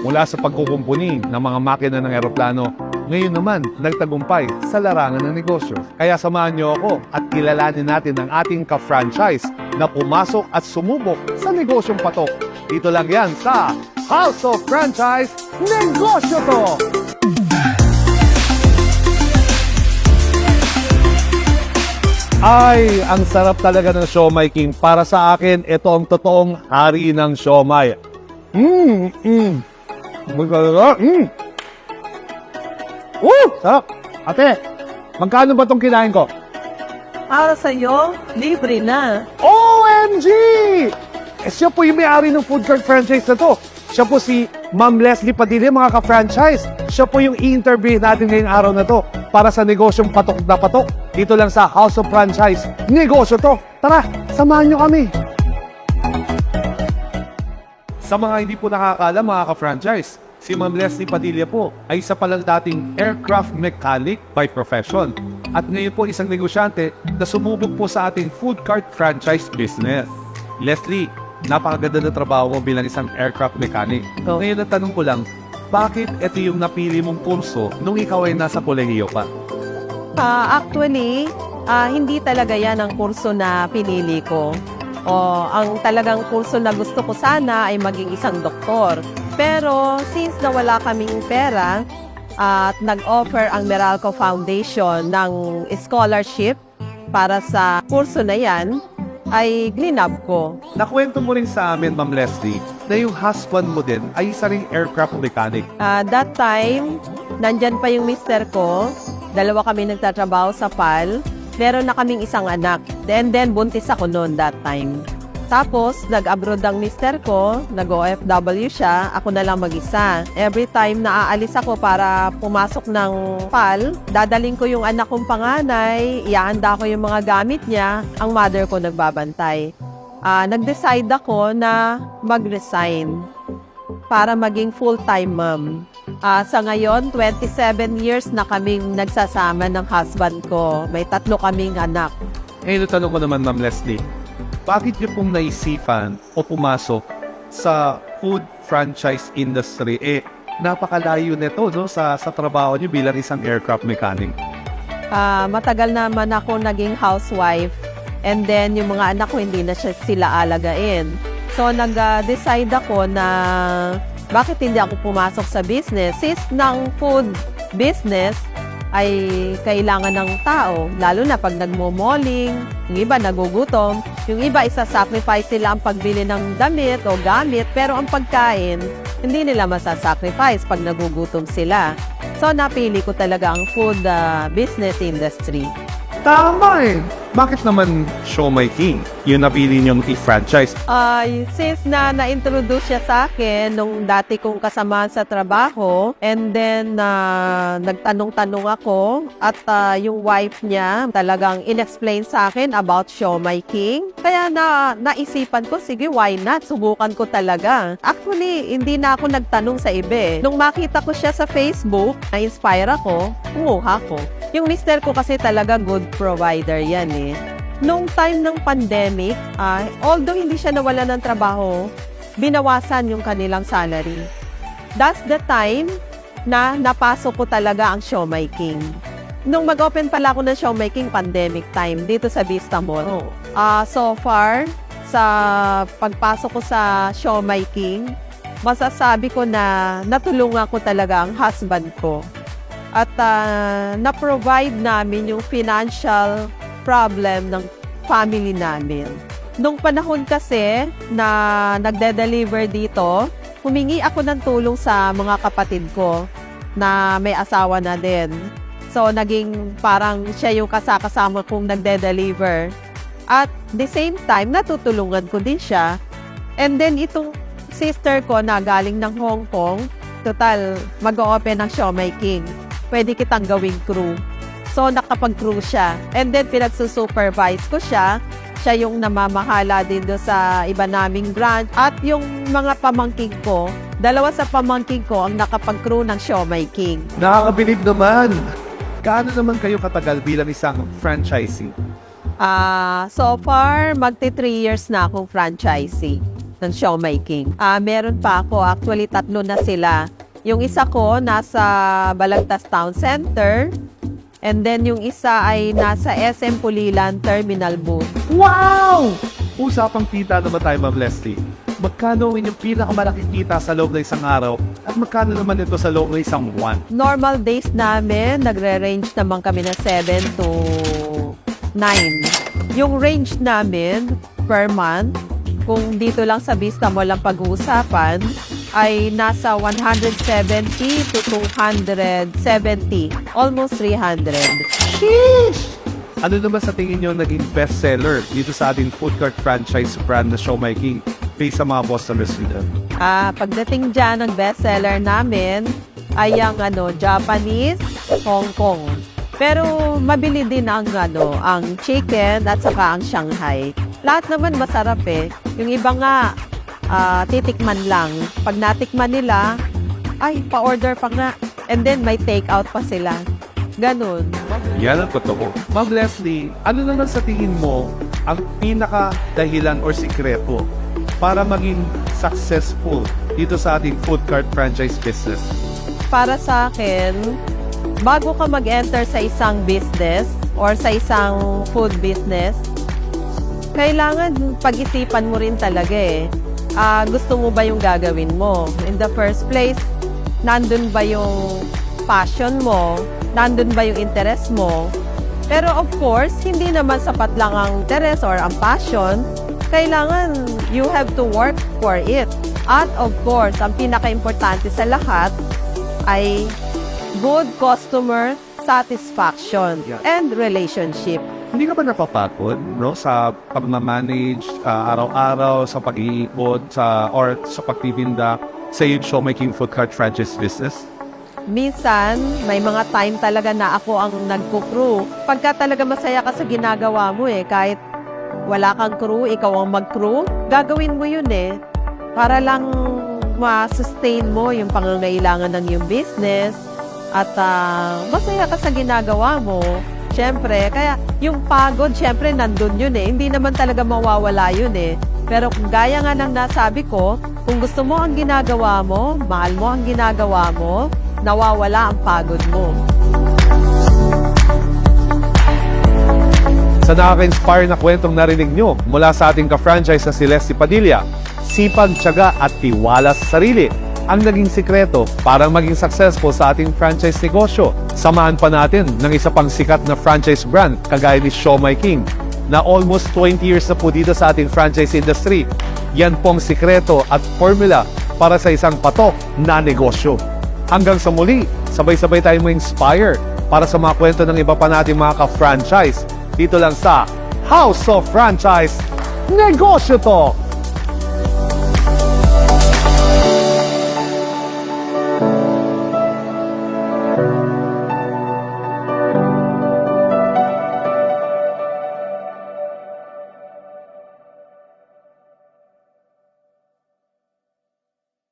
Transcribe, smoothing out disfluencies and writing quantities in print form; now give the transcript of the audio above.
Mula sa pagkukumpuni ng mga makina ng eroplano, ngayon naman nagtagumpay sa larangan ng negosyo. Kaya samahan niyo ako at kilalanin natin ang ating ka-franchise na pumasok at sumubok sa negosyong patok. Dito lang yan sa House of Franchise Negosyo To! Ay, ang sarap talaga ng siomai, King. Para sa akin, ito ang totoong hari ng siomai. Sarap. Ate, magkano ba itong kinain ko? Para sa'yo, libre na. OMG! Siya po yung may-ari ng food cart franchise na to. Siya po si Ma'am Leslie Padilla, mga ka-franchise. Siya po yung i-interview natin ngayong araw na to para sa negosyong patok na patok. Dito lang sa House of Franchise. Negosyo To! Tara, samahan nyo kami! Sa mga hindi po nakakaalam, mga ka-franchise, si Ma'am Leslie Padilla po ay isa palang dating aircraft mechanic by profession. At ngayon po isang negosyante na sumubok po sa ating food cart franchise business. Leslie, napakaganda na trabaho mo bilang isang aircraft mechanic. Oh. Ngayon na tanong ko lang, bakit ito yung napili mong kurso nung ikaw ay nasa kolehiyo pa? Actually, hindi talaga yan ang kurso na pinili ko. Ang talagang kurso na gusto ko sana ay maging isang doktor. Pero since nawala kaming pera at nag-offer ang Meralco Foundation ng scholarship para sa kurso na yan, ay glinab ko. Nakwento mo rin sa amin, Ma'am Leslie, na yung husband mo din ay isa ring aircraft mechanic. That time, nandyan pa yung mister ko. Dalawa kami nagtatrabaho sa PAL. Meron na kaming isang anak. And then, buntis ako noon that time. Tapos, nag-abroad ang mister ko, nag-OFW siya, ako na lang mag-isa. Every time na aalis ako para pumasok ng PAL, dadaling ko yung anak kong panganay, iaanda ko yung mga gamit niya, ang mother ko nagbabantay. Nag-decide ako na mag-resign para maging full-time mom. Sa ngayon, 27 years na kaming nagsasama ng husband ko. May 3 kaming anak. Ngayon, tanong ko naman, Ma'am Leslie, bakit niyo pong naisipan o pumasok sa food franchise industry? Napakalayo nito, no, sa trabaho niyo bilang isang aircraft mechanic. Matagal naman ako naging housewife, and then yung mga anak ko hindi na sila alagain. So nag-decide ako na bakit hindi ako pumasok sa business. Since ng food business ay kailangan ng tao, lalo na pag nagmo-malling, yung iba nagugutom, yung iba isa-sacrifice nila ang pagbili ng damit o gamit, pero ang pagkain, hindi nila masasacrifice pag nagugutom sila. So napili ko talaga ang food business industry. Tama eh! Bakit naman Siomai King yung napili niyong i-franchise? Since na-introduce siya sa akin nung dati kong kasama sa trabaho, and then nagtanong-tanong ako at yung wife niya talagang in-explain sa akin about Siomai King. Kaya naisipan ko, sige, why not? Subukan ko talaga. Actually, hindi na ako nagtanong sa iba. Nung makita ko siya sa Facebook, na-inspire ako, kumuha ko. Yung mister ko kasi talaga good provider yan eh. Nung time ng pandemic, although hindi siya nawala ng trabaho, binawasan yung kanilang salary. That's the time na napasok ko talaga ang Siomai King. Nung mag-open pala ako ng Siomai King, pandemic time, dito sa Vista Mall. So far, sa pagpasok ko sa Siomai King, masasabi ko na natulungan ko talaga ang husband ko. At na-provide namin yung financial problem ng family namin. Nung panahon kasi na nagde-deliver dito, humingi ako ng tulong sa mga kapatid ko na may asawa na din. So, naging parang siya yung kasama kong nagde-deliver. At the same time, natutulungan ko din siya. And then, itong sister ko na galing ng Hong Kong, total, mag-o-open ng Siomai King. Pwede kitang gawing crew. So, nakapag-crew siya. And then, pinagsusupervise ko siya. Siya yung namamahala din doon sa iba naming branch. At yung mga pamangking ko, 2 sa pamangking ko ang nakapag-crew ng Siomai King. Nakakabilib naman! Gaano naman kayo katagal bilang isang franchisee? So far, magti 3 years na akong franchisee. ng Siomai King. Meron pa ako, actually 3 na sila. Yung isa ko nasa Balagtas Town Center, and then yung isa ay nasa SM Pulilan Terminal Booth. Wow! Usapang kita naman tayo, Ma'am Leslie. Magkano yung pinakamalaking kita sa loob ng isang araw at magkano naman ito sa loob ng isang buwan? Normal days namin, nagre-range naman kami na 7 to 9. Yung range namin per month, kung dito lang sa Vista Mall ang pag-uusapan, ay nasa 170 to 270, almost 300. Sheesh! Ano naman sa tingin nyo naging bestseller dito sa ating food cart franchise brand na Siomai King based sa mga customers nila? Pagdating dyan, ang bestseller namin ay ang Japanese, Hong Kong. Pero mabili din ang chicken at saka ang Shanghai. Lahat naman masarap eh. Yung iba nga, titikman lang. Pag natikman nila, ay, pa-order pa nga. And then may take-out pa sila. Ganun. Yan ang totoo. Ma'am Leslie, ano naman sa tingin mo ang pinaka-dahilan or sikreto para maging successful dito sa ating food cart franchise business? Para sa akin, bago ka mag-enter sa isang business or sa isang food business, kailangan pag-isipan mo rin talaga eh. Gusto mo ba yung gagawin mo? In the first place, nandun ba yung passion mo? Nandun ba yung interest mo? Pero of course, hindi naman sapat lang ang interest or ang passion. Kailangan you have to work for it. At of course, ang pinaka-importante sa lahat ay good customer satisfaction and relationship. Hindi ka ba napapagod, sa pag-manage araw-araw, sa pag-iipon, or sa pagtitinda sa Siomai King food cart franchise business? Minsan, may mga time talaga na ako ang nagko-crew. Pagka talaga masaya ka sa ginagawa mo kahit wala kang crew, ikaw ang mag-crew, gagawin mo yun para lang ma-sustain mo yung pangangailangan ng iyong business at masaya ka sa ginagawa mo. Siyempre, kaya yung pagod, siyempre nandun yun hindi naman talaga mawawala yun Pero kung gaya nga ng nasabi ko, kung gusto mo ang ginagawa mo, mahal mo ang ginagawa mo, nawawala ang pagod mo. Sa nakaka-inspire na kwentong narinig nyo mula sa ating ka-franchise na si Leslie Padilla, sipag, tiyaga at tiwala sa sarili ang naging sikreto para maging successful sa ating franchise negosyo. Samahan pa natin ng isa pang sikat na franchise brand kagaya ni Siomai King na almost 20 years na po dito sa ating franchise industry. Yan pong sikreto at formula para sa isang patok na negosyo. Hanggang sa muli, sabay-sabay tayo mo-inspire para sa mga kwento ng iba pa nating mga ka-franchise dito lang sa House of Franchise. Negosyo to!